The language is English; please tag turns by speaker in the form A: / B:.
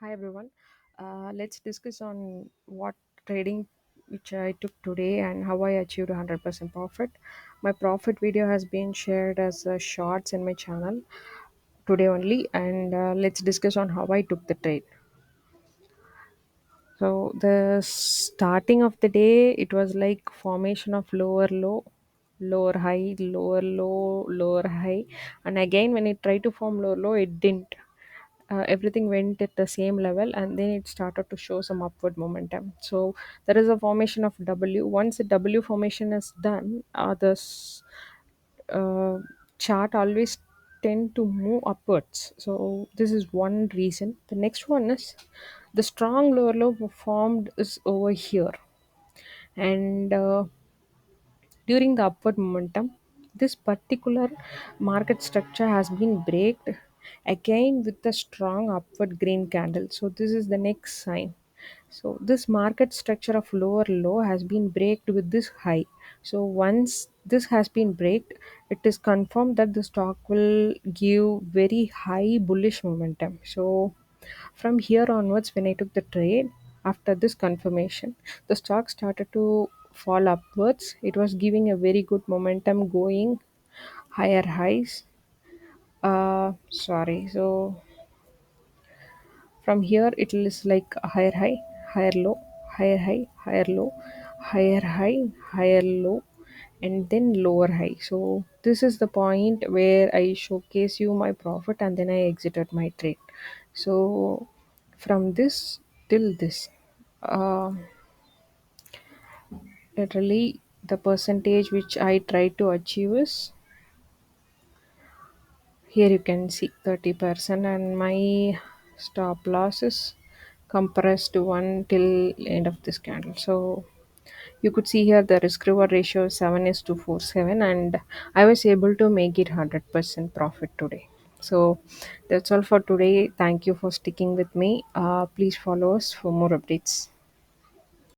A: Hi everyone. Let's discuss on what trading which I took today and how I achieved 100% profit. My profit video has been shared as shorts in my channel today only, and let's discuss on how I took the trade. So the starting of the day, it was like formation of lower low, lower high, lower low, lower high, and again when it tried to form lower low, it didn't. Everything went at the same level, and then it started to show some upward momentum. So there is a formation of W. Once the W formation is done, uh, chart always tend to move upwards. So this is one reason. The next one is the strong lower low formed is over here, and during the upward momentum, this particular market structure has been breaked again with a strong upward green candle. So this is the next sign. So this market structure of lower low has been breaked with this high. So once this has been breaked, it is confirmed that the stock will give very high bullish momentum. So from here onwards, when I took the trade, after this confirmation, the stock started to fall upwards. It was giving a very good momentum going higher highs. Sorry. So from here, it is like a higher high, higher low, higher high, higher low, higher high, higher low, and then lower high. So this is the point where I showcase you my profit and then I exited my trade. So from this till this, uh, literally the percentage which I try to achieve is here you can see 30%, and my stop loss is compressed to one till end of this candle. So you could see here the risk reward ratio is 7 is to 47, and I was able to make it 100% profit today. So that's all for today. Thank you for sticking with me. Please follow us for more updates.